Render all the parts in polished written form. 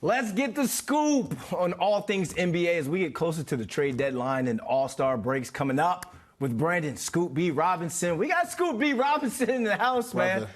Let's get the scoop on all things NBA as we get closer to the trade deadline and all-star breaks coming up with Brandon Scoop B. Robinson. We got Scoop B. Robinson in the house, Brother, man.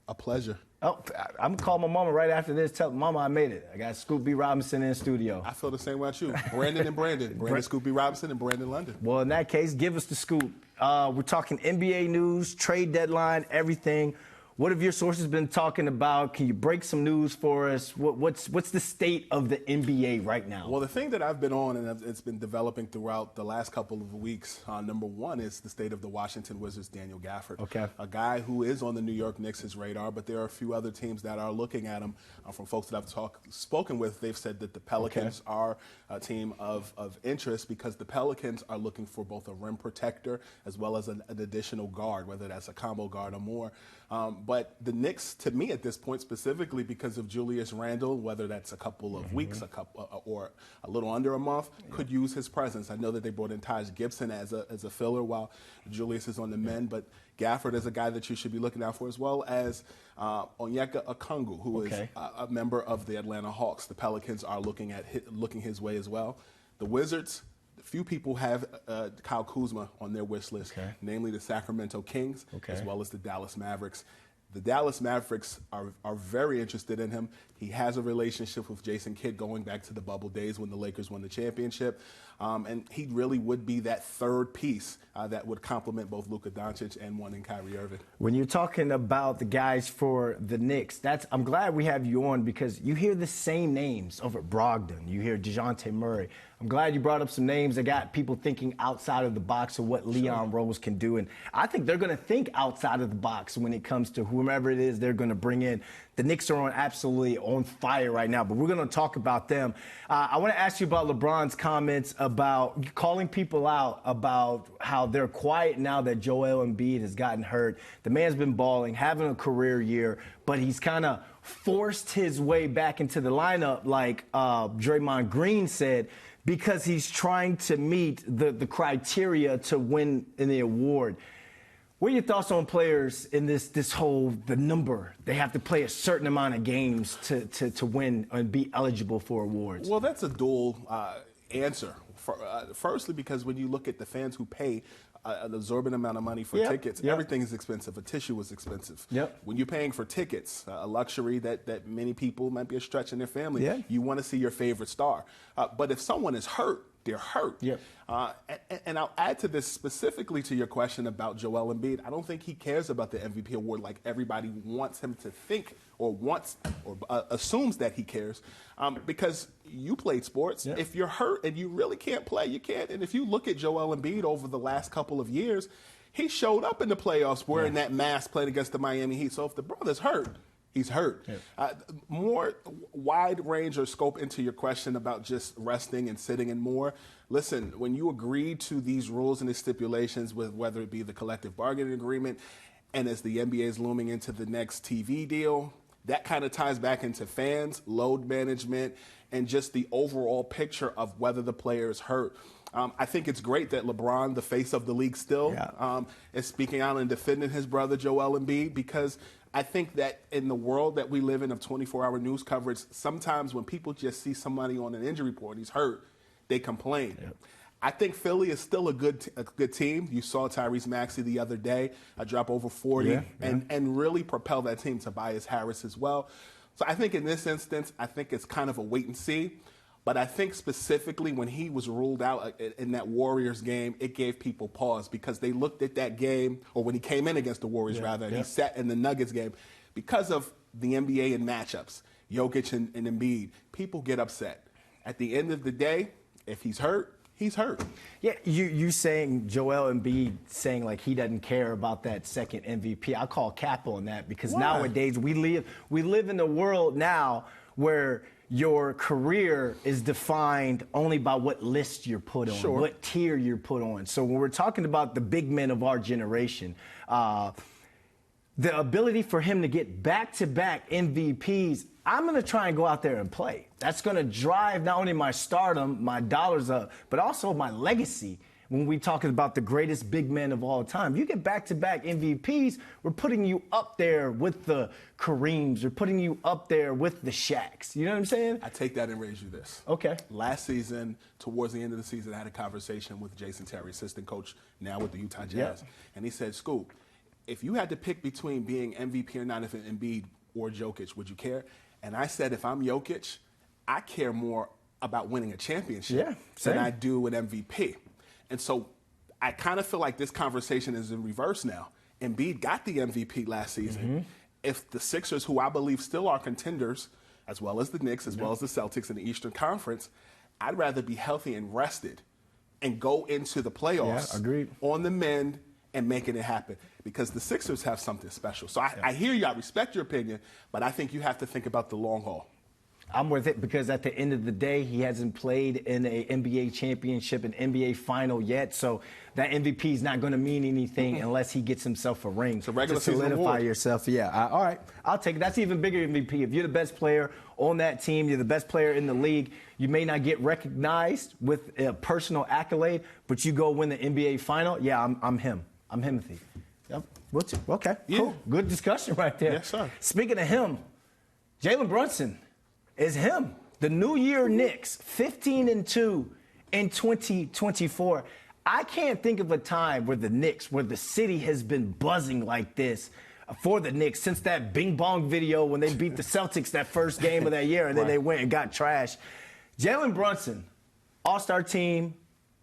a pleasure. Oh, I'm going to call my mama right after this. Tell Mama I made it. I got Scoop B. Robinson in the studio. I feel the same about you. Brandon and Brandon. Brandon Scoop B. Robinson and Brandon London. Well, in that case, give us the scoop. We're talking NBA news, trade deadline, everything. What have your sources been talking about? Can you break some news for us? What's the state of the NBA right now? Well, the thing that I've been on and it's been developing throughout the last couple of weeks, number one is the state of the Washington Wizards' Daniel Gafford. Okay. A guy who is on the New York Knicks' radar, but there are a few other teams that are looking at him. From folks that I've spoken with, they've said that the Pelicans are a team of interest because the Pelicans are looking for both a rim protector as well as an additional guard, whether that's a combo guard or more. But the Knicks, to me at this point, specifically because of Julius Randle, whether that's a couple of weeks, or a little under a month, could use his presence. I know that they brought in Taj Gibson as a filler while Julius is on the men, but Gafford is a guy that you should be looking out for, as well as Onyeka Okongwu, who is a member of the Atlanta Hawks. The Pelicans are looking his way as well. The Wizards, few people have Kyle Kuzma on their wish list, namely the Sacramento Kings, as well as the Dallas Mavericks. The Dallas Mavericks are very interested in him. He has a relationship with Jason Kidd going back to the bubble days when the Lakers won the championship. And he really would be that third piece that would complement both Luka Doncic and one in Kyrie Irving. When you're talking about the guys for the Knicks, I'm glad we have you on because you hear the same names over at Brogdon. You hear DeJounte Murray. I'm glad you brought up some names that got people thinking outside of the box of what Leon Rose can do. And I think they're going to think outside of the box when it comes to whomever it is they're going to bring in. The Knicks are absolutely on fire right now, but we're going to talk about them. I want to ask you about LeBron's comments about calling people out about how they're quiet now that Joel Embiid has gotten hurt. The man's been balling, having a career year, but he's kind of forced his way back into the lineup, like Draymond Green said, because he's trying to meet the criteria to win in the award. What are your thoughts on players in this whole, the number? They have to play a certain amount of games to win and be eligible for awards. Well, that's a dual answer. Firstly, because when you look at the fans who pay an absorbent amount of money for tickets, everything is expensive. A tissue is expensive. When you're paying for tickets, a luxury that many people might be a stretch in their family, you want to see your favorite star. But if someone is hurt, they're hurt. And I'll add to this specifically to your question about Joel Embiid. I don't think he cares about the MVP award like everybody wants him to think or assumes that he cares. Because you played sports. If you're hurt and you really can't play, you can't. And if you look at Joel Embiid over the last couple of years, he showed up in the playoffs wearing that mask playing against the Miami Heat. So if the brother's hurt, he's hurt. More wide range or scope into your question about just resting and sitting and more. Listen, when you agree to these rules and these stipulations, with whether it be the collective bargaining agreement, and as the NBA is looming into the next TV deal, that kind of ties back into fans, load management, and just the overall picture of whether the player is hurt. I think it's great that LeBron, the face of the league still, is speaking out and defending his brother Joel Embiid, because I think that in the world that we live in of 24-hour news coverage, sometimes when people just see somebody on an injury report, he's hurt, they complain. I think Philly is still a good team. You saw Tyrese Maxey the other day drop over 40 and really propel that team. Tobias Harris as well. So I think in this instance, I think it's kind of a wait and see. But I think specifically when he was ruled out in that Warriors game, it gave people pause because they looked at that game, or when he came in against the Warriors, and he sat in the Nuggets game. Because of the NBA and matchups, Jokic and Embiid, people get upset. At the end of the day, if he's hurt, he's hurt. Yeah, you saying Joel Embiid saying like he doesn't care about that second MVP. I call cap on that because nowadays we live in a world now where your career is defined only by what list you're put on, what tier you're put on. So when we're talking about the big men of our generation, the ability for him to get back-to-back MVPs, I'm going to try and go out there and play. That's going to drive not only my stardom, my dollars up, but also my legacy when we talking about the greatest big men of all time. You get back-to-back MVPs, we're putting you up there with the Kareems. We're putting you up there with the Shaqs. You know what I'm saying? I take that and raise you this. Okay. Last season, towards the end of the season, I had a conversation with Jason Terry, assistant coach now with the Utah Jazz. Yeah. And he said, Scoop, if you had to pick between being MVP or not, if Embiid or Jokic, would you care? And I said, if I'm Jokic, I care more about winning a championship than I do an MVP. And so I kind of feel like this conversation is in reverse now. Embiid got the MVP last season. Mm-hmm. If the Sixers, who I believe still are contenders, as well as the Knicks, as well as the Celtics in the Eastern Conference, I'd rather be healthy and rested and go into the playoffs on the mend and making it happen, because the Sixers have something special. So I hear you. I respect your opinion, but I think you have to think about the long haul. I'm with it because at the end of the day, he hasn't played in an NBA championship, an NBA final yet. So that MVP is not going to mean anything unless he gets himself a ring. So regular to solidify season award. yourself. Yeah. All right. I'll take it. That's even bigger MVP. If you're the best player on that team, you're the best player in the league, you may not get recognized with a personal accolade, but you go win the NBA final. Yeah, I'm him. I'm Himothy. Yep. Okay. Yeah. Cool. Good discussion right there. Yes, sir. Speaking of him, Jalen Brunson is him. The New Year Knicks, 15-2 in 2024. I can't think of a time where the Knicks, where the city has been buzzing like this for the Knicks since that Bing Bong video when they beat the Celtics that first game of that year, and then they went and got trashed. Jalen Brunson, all-star team,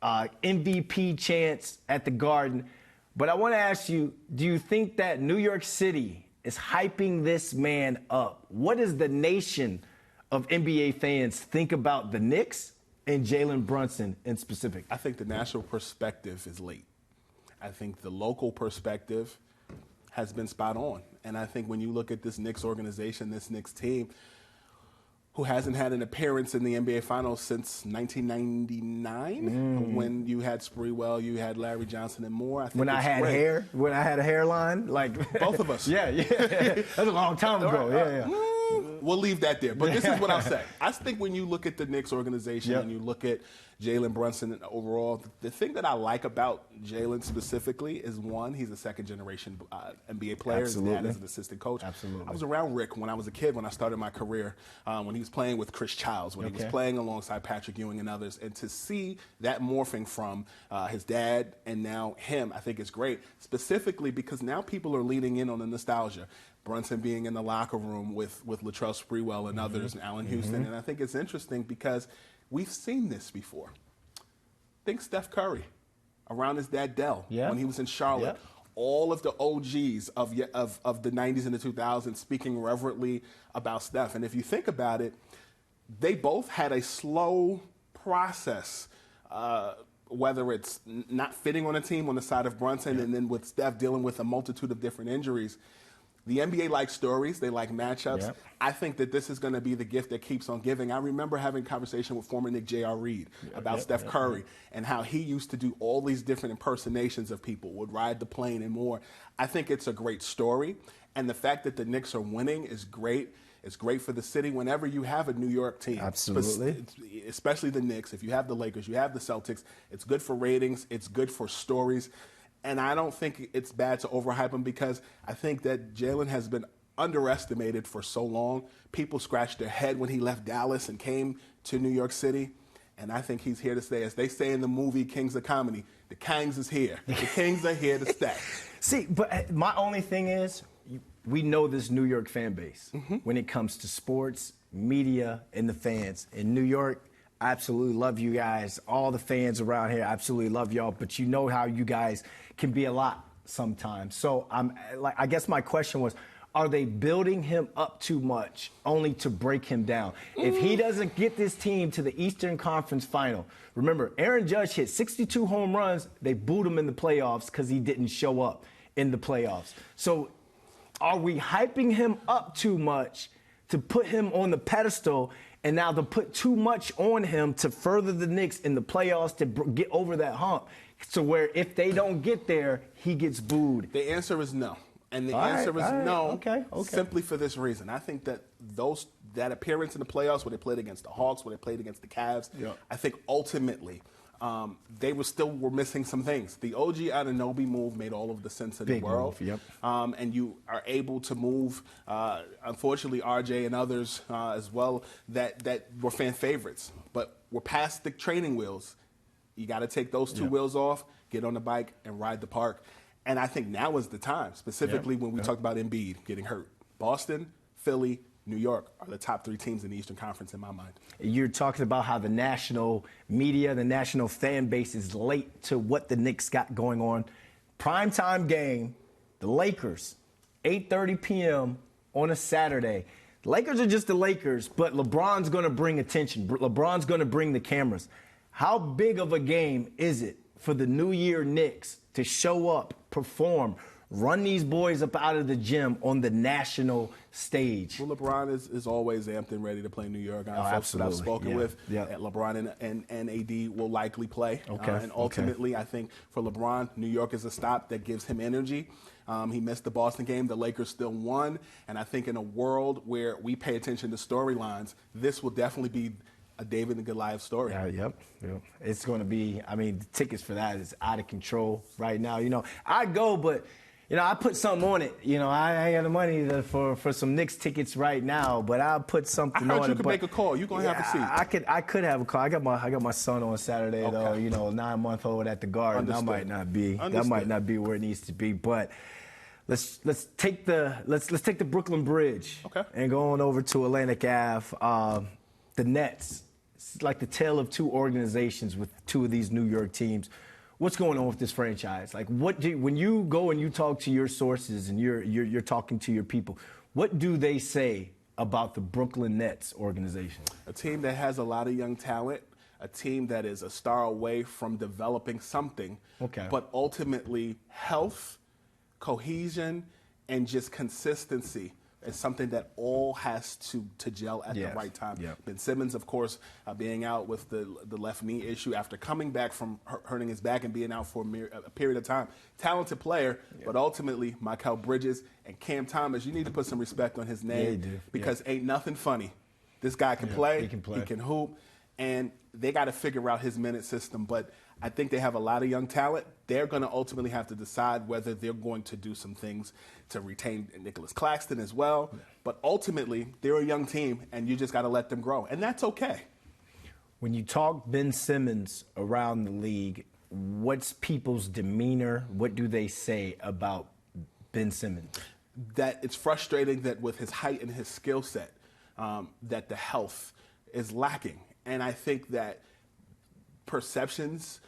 MVP chance at the Garden. But I want to ask you, do you think that New York City is hyping this man up? What does the nation of NBA fans think about the Knicks and Jalen Brunson in specific? I think the national perspective is late. I think the local perspective has been spot on. And I think when you look at this Knicks organization, this Knicks team, who hasn't had an appearance in the NBA Finals since 1999, when you had Sprewell, you had Larry Johnson, and more. I think when I had hair, when I had a hairline, like both of us. Yeah. That's a long time ago. We'll leave that there. But this is what I'll say. I think when you look at the Knicks organization and you look at Jalen Brunson overall, the thing that I like about Jalen specifically is, one, he's a second-generation NBA player. Absolutely. His dad is an assistant coach. Absolutely. I was around Rick when I was a kid, when I started my career, when he was playing with Chris Childs, when he was playing alongside Patrick Ewing and others. And to see that morphing from his dad and now him, I think is great, specifically because now people are leaning in on the nostalgia. Brunson being in the locker room with Latrell Sprewell and others, and Allen Houston. And I think it's interesting because we've seen this before. Think Steph Curry around his dad Dell when he was in Charlotte. All of the OGs of the 90s and the 2000s speaking reverently about Steph. And if you think about it, they both had a slow process, whether it's not fitting on a team on the side of Brunson and then with Steph dealing with a multitude of different injuries. The NBA likes stories. They like matchups. Yep. I think that this is going to be the gift that keeps on giving. I remember having a conversation with former Knick J.R. Reed about Steph Curry and how he used to do all these different impersonations of people, would ride the plane and more. I think it's a great story. And the fact that the Knicks are winning is great. It's great for the city whenever you have a New York team. Absolutely. Especially the Knicks. If you have the Lakers, you have the Celtics. It's good for ratings. It's good for stories. And I don't think it's bad to overhype him, because I think that Jalen has been underestimated for so long. People scratched their head when he left Dallas and came to New York City. And I think he's here to stay. As they say in the movie Kings of Comedy, the Kangs is here. The Kings are here to stay. See, but my only thing is, we know this New York fan base when it comes to sports, media, and the fans. In New York, I absolutely love you guys. All the fans around here, I absolutely love y'all. But you know how you guys can be a lot sometimes. So I guess my question was, are they building him up too much only to break him down? If he doesn't get this team to the Eastern Conference Final, remember, Aaron Judge hit 62 home runs. They booed him in the playoffs because he didn't show up in the playoffs. So are we hyping him up too much to put him on the pedestal, and now to put too much on him to further the Knicks in the playoffs to get over that hump? So where if they don't get there, he gets booed. The answer is no. And the answer is no, simply for this reason. I think that that appearance in the playoffs, where they played against the Hawks, where they played against the Cavs, I think ultimately they were missing some things. The OG Anunoby move made all of the sense in the world. Move, yep. And you are able to move, unfortunately, RJ and others as well that were fan favorites. But we're past the training wheels. You got to take those two wheels off, get on the bike, and ride the park. And I think now is the time, specifically when we talked about Embiid getting hurt. Boston, Philly, New York are the top 3 teams in the Eastern Conference in my mind. You're talking about how the national media, the national fan base is late to what the Knicks got going on. Primetime game, the Lakers, 8:30 p.m. on a Saturday. The Lakers are just the Lakers, but LeBron's going to bring attention. LeBron's going to bring the cameras. How big of a game is it for the New Year Knicks to show up, perform, run these boys up out of the gym on the national stage? Well, LeBron is always amped and ready to play New York. Folks that I've spoken with, LeBron and AD will likely play. And ultimately, I think for LeBron, New York is a stop that gives him energy. He missed the Boston game. The Lakers still won. And I think in a world where we pay attention to storylines, this will definitely be a David and Goliath story. Yep. It's going to be, the tickets for that is out of control right now. I go, but, I put something on it. I ain't got the money for some Knicks tickets right now, but I'll put something on it. I heard you could make a call. You're going to have a seat. I could have a call. I got my son on Saturday, though, 9-month-old at the Garden. That might not be. That might not be where it needs to be, but let's take the Brooklyn Bridge and go on over to Atlantic Ave. The Nets, it's like the tale of two organizations with two of these New York teams. What's going on with this franchise? Like, when you go and you talk to your sources and you're talking to your people, what do they say about the Brooklyn Nets organization? A team that has a lot of young talent, a team that is a star away from developing something, but ultimately health, cohesion, and just consistency. It's something that all has to gel at the right time. Ben Simmons, of course, being out with the left knee issue after coming back from hurting his back and being out for a period of time. Talented player, but ultimately, Mikal Bridges and Cam Thomas, you need to put some respect on his name because ain't nothing funny. This guy can play, he can hoop, and they got to figure out his minute system. But I think they have a lot of young talent. They're going to ultimately have to decide whether they're going to do some things to retain Nicholas Claxton as well. But ultimately, they're a young team, and you just got to let them grow. And that's okay. When you talk Ben Simmons around the league, what's people's demeanor? What do they say about Ben Simmons? That it's frustrating that with his height and his skill set, that the health is lacking. And I think that perceptions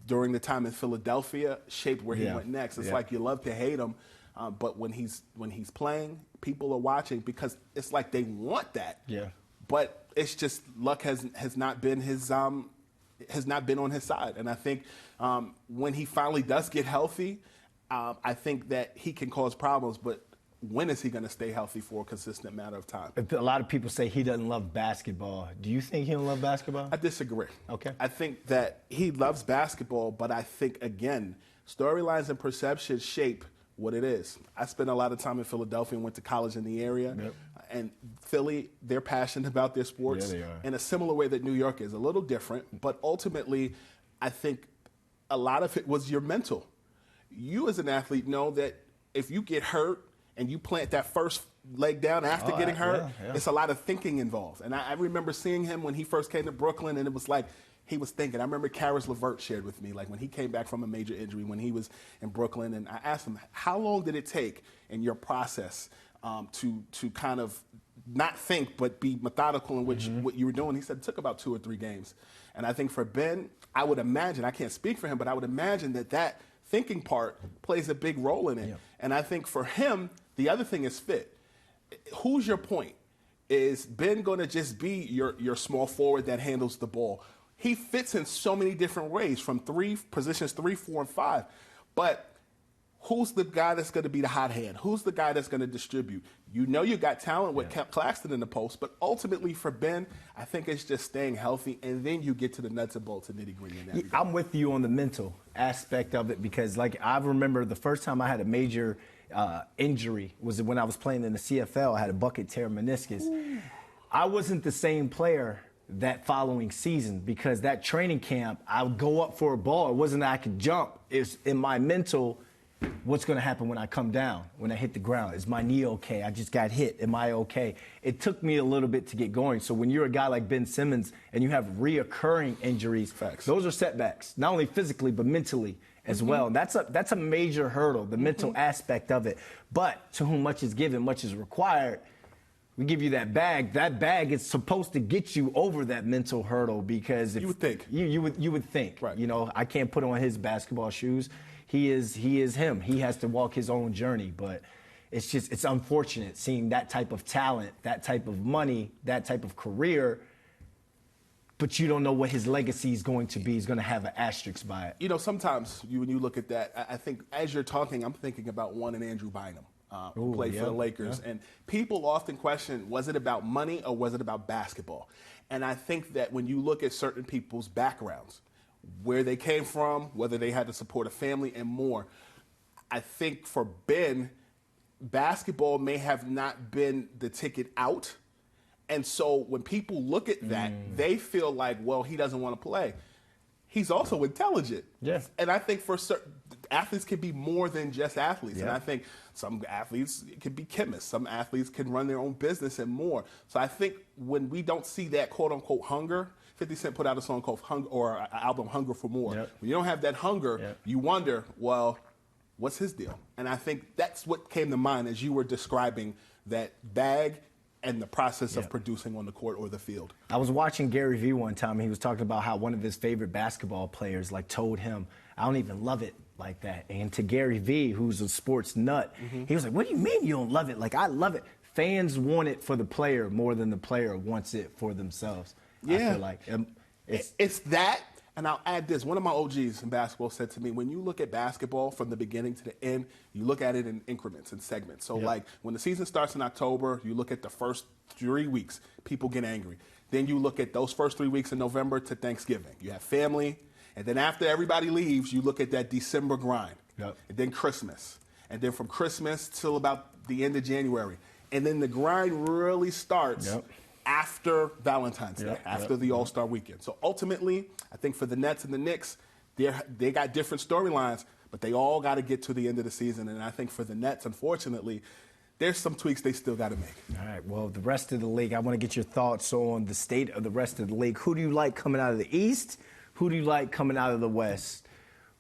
during the time in Philadelphia shaped where he went next. It's like you love to hate him, but when he's playing, people are watching because it's like they want that. But it's just luck has not been on his side. And I think when he finally does get healthy, I think that he can cause problems, but when is he going to stay healthy for a consistent matter of time? A lot of people say he doesn't love basketball. Do you think he don't love basketball? I disagree. Okay. I think that he loves basketball, but I think, again, storylines and perception shape what it is. I spent a lot of time in Philadelphia and went to college in the area. And Philly, they're passionate about their sports in a similar way that New York is. A little different, but ultimately, I think a lot of it was your mental. You as an athlete know that if you get hurt, and you plant that first leg down after getting hurt, it's a lot of thinking involved. And I remember seeing him when he first came to Brooklyn, and it was like he was thinking. I remember Karis LeVert shared with me, like when he came back from a major injury when he was in Brooklyn, and I asked him, how long did it take in your process to kind of not think but be methodical in which what you were doing? He said it took about 2 or 3 games. And I think for Ben, I would imagine, I can't speak for him, but I would imagine that thinking part plays a big role in it. And I think for him, the other thing is fit. Who's your point? Is Ben going to just be your small forward that handles the ball? He fits in so many different ways from positions 3, 4, and 5. But who's the guy that's going to be the hot hand? Who's the guy that's going to distribute? You know you got talent with Claxton in the post, but ultimately for Ben, I think it's just staying healthy, and then you get to the nuts and bolts and nitty-gritty in that. I'm with you on the mental aspect of it because, like, I remember the first time I had a major injury was when I was playing in the CFL. I had a bucket tear meniscus. I wasn't the same player that following season, because that training camp, I would go up for a ball. It wasn't that I could jump. It's in my mental, what's going to happen when I come down, when I hit the ground? Is my knee okay? I just got hit. Am I okay? It took me a little bit to get going. So when you're a guy like Ben Simmons and you have reoccurring injuries, Facts. Those are setbacks, not only physically but mentally as well. And that's a major hurdle, the mental aspect of it. But to whom much is given, much is required. We give you that bag. That bag is supposed to get you over that mental hurdle, because if you would think you would think, right. You know, I can't put on his basketball shoes. He is him. He has to walk his own journey. But it's unfortunate seeing that type of talent, that type of money, that type of career, but you don't know what his legacy is going to be. He's going to have an asterisk by it. You know, sometimes when you look at that, I think as you're talking, I'm thinking about one and Andrew Bynum. Who played for the Lakers. Yeah. And people often question, was it about money or was it about basketball? And I think that when you look at certain people's backgrounds, where they came from, whether they had to support a family and more, I think for Ben, basketball may have not been the ticket out. And so when people look at that, they feel like, well, he doesn't want to play. He's also intelligent. Yes. And I think for certain athletes can be more than just athletes. Yeah. And I think some athletes can be chemists. Some athletes can run their own business and more. So I think when we don't see that quote unquote hunger, 50 Cent put out a song called Hunger, or an album Hunger for More. Yep. When you don't have that hunger, you wonder, well, what's his deal? And I think that's what came to mind as you were describing that bag and the process of producing on the court or the field. I was watching Gary Vee one time, and he was talking about how one of his favorite basketball players told him, I don't even love it like that. And to Gary Vee, who's a sports nut, he was like, what do you mean you don't love it? Like, I love it. Fans want it for the player more than the player wants it for themselves. Yeah. I feel like it's that. And I'll add this. One of my OGs in basketball said to me, when you look at basketball from the beginning to the end, you look at it in increments and segments. So, like, when the season starts in October, you look at the first 3 weeks, people get angry. Then you look at those first 3 weeks in November to Thanksgiving. You have family. And then after everybody leaves, you look at that December grind. Yep. And then Christmas. And then from Christmas till about the end of January. And then the grind really starts after Valentine's Day, after the All-Star weekend. So ultimately, I think for the Nets and the Knicks, they got different storylines, but they all got to get to the end of the season. And I think for the Nets, unfortunately, there's some tweaks they still got to make. All right, well, the rest of the league, I want to get your thoughts on the state of the rest of the league. Who do you like coming out of the East? Who do you like coming out of the West?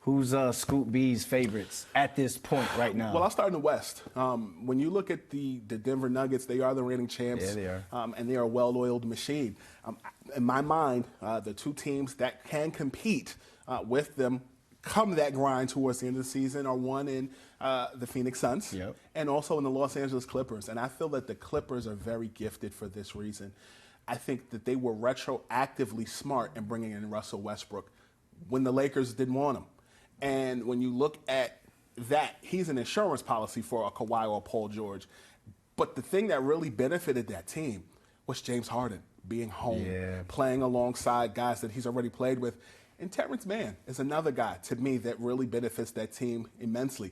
Who's Scoop B's favorites at this point right now? Well, I'll start in the West. When you look at the Denver Nuggets, they are the reigning champs. Yeah, they are. And they are a well-oiled machine. In my mind, the two teams that can compete with them come that grind towards the end of the season are one in the Phoenix Suns and also in the Los Angeles Clippers. And I feel that the Clippers are very gifted for this reason. I think that they were retroactively smart in bringing in Russell Westbrook when the Lakers didn't want him. And when you look at that, he's an insurance policy for a Kawhi or a Paul George. But the thing that really benefited that team was James Harden being home, playing alongside guys that he's already played with. And Terrence Mann is another guy, to me, that really benefits that team immensely.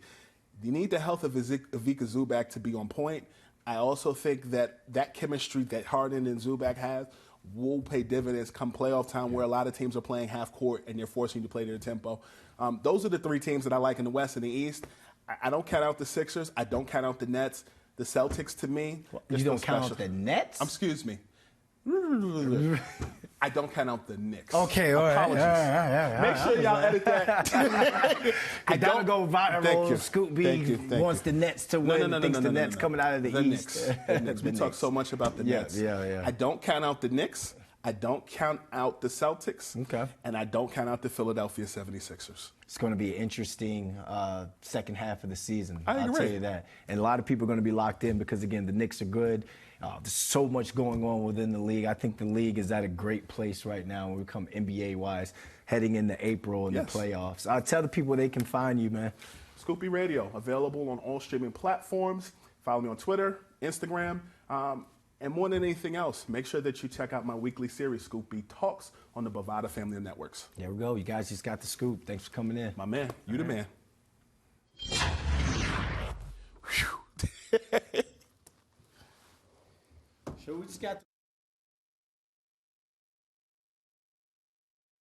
You need the health of Ivica Zubac to be on point. I also think that chemistry that Harden and Zubac have will pay dividends come playoff time, where a lot of teams are playing half court and they're forcing you to play their tempo. Those are the three teams that I like in the West and the East. I don't count out the Sixers. I don't count out the Nets. The Celtics, to me, you don't count out the Nets? Excuse me. I don't count out the Knicks. Okay, all right. Apologies. Make sure y'all edit that. I don't go viral. Thank you. Scoop B wants the Nets to win. Thinks the Nets coming out of the East. The Knicks. We talk so much about the Nets. I don't count out the Knicks. I don't count out the Celtics. Okay. And I don't count out the Philadelphia 76ers. It's going to be an interesting second half of the season. I agree. I'll tell you that. And a lot of people are going to be locked in because, again, the Knicks are good. There's so much going on within the league. I think the league is at a great place right now when we come NBA-wise, heading into April and the playoffs. Tell the people they can find you, man. Scoopy Radio, available on all streaming platforms. Follow me on Twitter, Instagram, and more than anything else, make sure that you check out my weekly series, Scoop B Talks, on the Bovada family of networks. There we go. You guys just got the scoop. Thanks for coming in. My man. You the man. So we just got